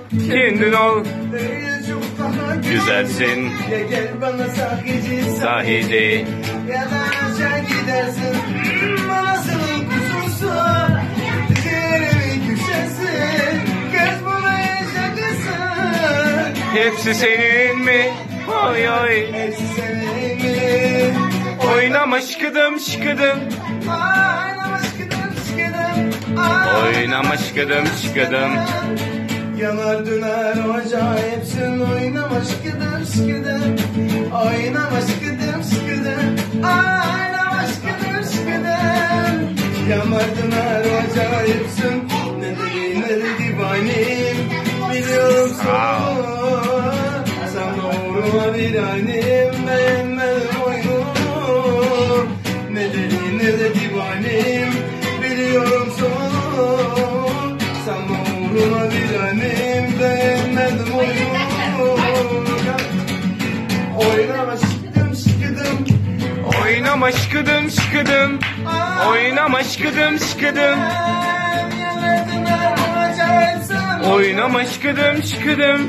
kendin ol. Öyle çok daha Güzelsin. Ya gel bana sahici Sahide. Ya da aşağı gidersin. Anasının kuzusu. Üzerime düşersin. Kız buna yaşadısın. Hepsi senin mi? Oy oy. Hepsi senin mi? Oynama şıkıdım şıkıdım. Oynama şıkıdım şıkıdım. Oynama şıkıdım şıkıdım. Yanar döner acayipsin. Oynama şıkıdım şıkıdım. Oynama şıkıdım şıkıdım. Oynama şıkıdım şıkıdım. Yanar döner acayipsin. Ne dedi ne de divanim. Biliyorum sonu. Sana uğruna bir annem. Beğenmedim oyunu. Ne dedi ne de divanim. Biliyorum sonu. Sana uğruna bir annem. Beğenmedim oyunu. Oynama şıkıdım şıkıdım. Oynama şıkıdım şıkıdım. Oynama şıkıdım şıkıdım. Yanar döner acayipsin. Oynama şıkıdım şıkıdım.